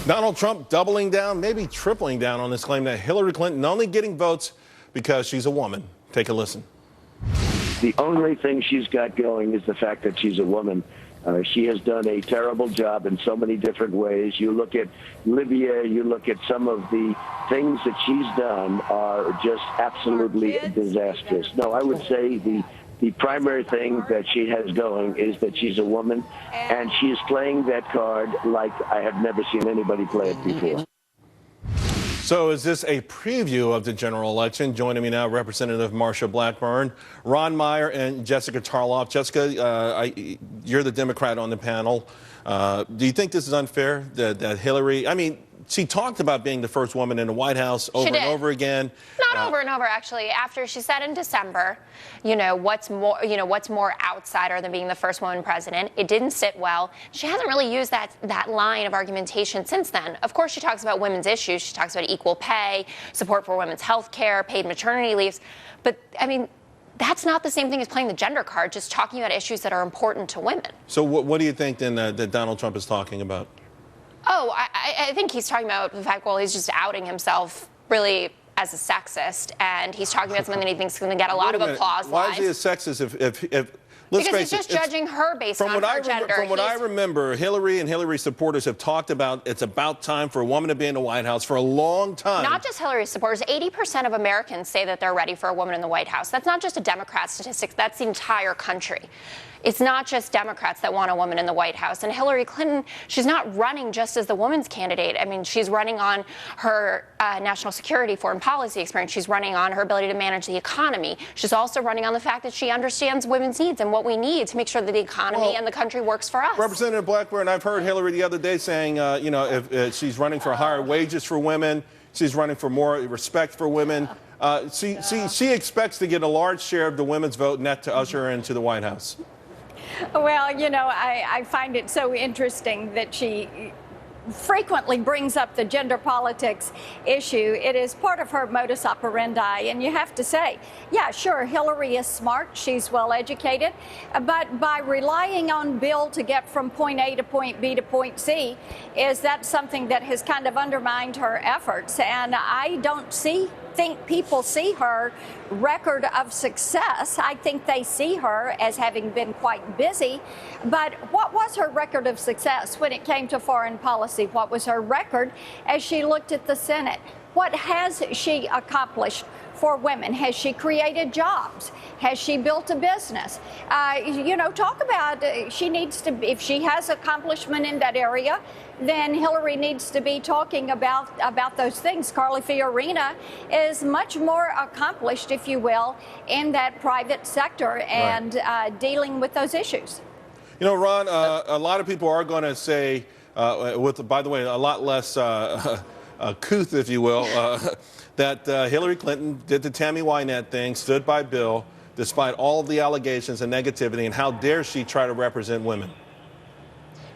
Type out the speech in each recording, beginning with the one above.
Donald Trump doubling down, maybe tripling down on his claim that Hillary Clinton only getting votes because she's a woman. Take a listen. The only thing she's got going is the fact that she's a woman. She has done a terrible job in so many different ways. You look at Libya, you look at some of the things that she's done are just absolutely disastrous. No, I would say the primary thing that she has going is that she's a woman, and she is playing that card like I have never seen anybody play it before. So is this a preview of the general election? Joining me now, Representative Marsha Blackburn, Ron Meyer, and Jessica Tarloff. Jessica, you're the Democrat on the panel. Do you think this is unfair that Hillary, she talked about being the first woman in the White House over and over again. Not over and over, actually. After she said in December, what's more outsider than being the first woman president? It didn't sit well. She hasn't really used that line of argumentation since then. Of course, she talks about women's issues. She talks about equal pay, support for women's health care, paid maternity leaves. But, that's not the same thing as playing the gender card, just talking about issues that are important to women. So what do you think, then, that Donald Trump is talking about? Oh, I think he's talking about the fact, he's just outing himself really as a sexist, and he's talking about something that he thinks is going to get a lot of applause. Why is he a sexist if because he's just judging her based on her gender. From what I remember, Hillary and Hillary's supporters have talked about it's about time for a woman to be in the White House for a long time. Not just Hillary's supporters. 80% of Americans say that they're ready for a woman in the White House. That's not just a Democrat statistic. That's the entire country. It's not just Democrats that want a woman in the White House. And Hillary Clinton, she's not running just as the woman's candidate. She's running on her national security, foreign policy experience. She's running on her ability to manage the economy. She's also running on the fact that she understands women's needs and what we need to make sure that the economy and the country works for us. Representative Blackburn, I've heard Hillary the other day saying, if she's running for higher wages for women, she's running for more respect for women. She expects to get a large share of the women's vote, and that to usher her into the White House. Well, I find it so interesting that she frequently brings up the gender politics issue. It is part of her modus operandi, and you have to say, yeah, sure, Hillary is smart, she's well educated, but by relying on Bill to get from point A to point B to point C, is that something that has kind of undermined her efforts? And I don't think people see her record of success. I think they see her as having been quite busy. But what was her record of success when it came to foreign policy? What was her record as she looked at the Senate? What has she accomplished for women? Has she created jobs? Has she built a business? Talk about she needs to, if she has accomplishment in that area, then Hillary needs to be talking about those things. Carly Fiorina is much more accomplished, if you will, in that private sector and dealing with those issues. Ron, a lot of people are going to say, by the way, a lot less couth, if you will, that Hillary Clinton did the Tammy Wynette thing, stood by Bill, despite all of the allegations and negativity, and how dare she try to represent women?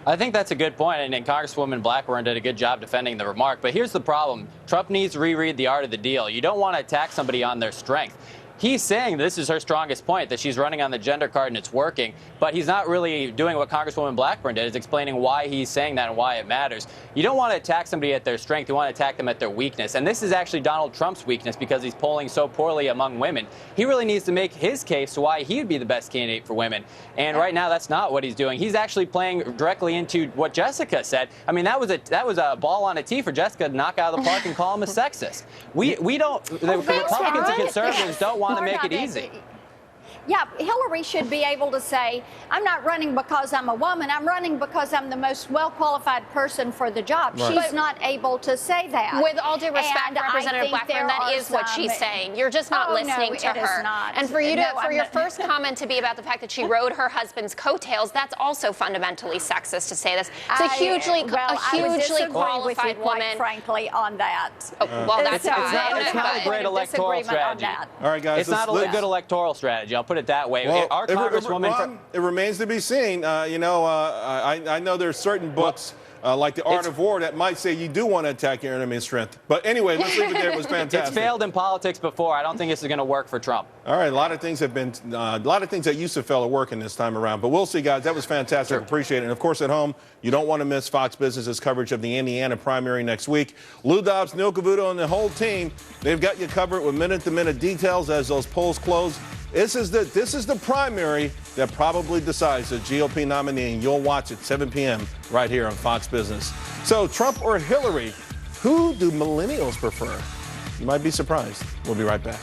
I think that's a good point, and Congresswoman Blackburn did a good job defending the remark. But here's the problem. Trump needs to reread the art of the deal. You don't want to attack somebody on their strength. He's saying this is her strongest point, that she's running on the gender card and it's working, but he's not really doing what Congresswoman Blackburn did, is explaining why he's saying that and why it matters. You don't want to attack somebody at their strength. You want to attack them at their weakness. And this is actually Donald Trump's weakness because he's polling so poorly among women. He really needs to make his case to why he would be the best candidate for women. And right now, that's not what he's doing. He's actually playing directly into what Jessica said. That was a ball on a tee for Jessica to knock out of the park and call him a sexist. The Republicans and conservatives don't want to make it easy. Yeah, Hillary should be able to say, I'm not running because I'm a woman. I'm running because I'm the most well-qualified person for the job. Right. She's not able to say that. With all due respect, Representative Blackburn, that is what she's saying. You're just not listening to her. Not. And for your first comment to be about the fact that she rode her husband's coattails, that's also fundamentally sexist to say this. It's a hugely qualified woman. Quite frankly, on that. It's not a great electoral strategy. All right, guys. It's not a good electoral strategy. I'll put it that way. Well, Our Congresswoman. Ron, it remains to be seen. I know there's certain books like the art of war that might say you do want to attack your enemy's strength. But anyway, let's leave it there. It was fantastic. It's failed in politics before. I don't think this is going to work for Trump. All right, a lot of things that used to fail are working this time around. But we'll see, guys. That was fantastic. Sure. Appreciate it. And of course, at home, you don't want to miss Fox Business's coverage of the Indiana primary next week. Lou Dobbs, Neil Cavuto, and the whole team, they've got you covered with minute-to-minute details as those polls close. This is the primary that probably decides the GOP nominee, and you'll watch at 7 p.m. right here on Fox Business. So, Trump or Hillary, who do millennials prefer? You might be surprised. We'll be right back.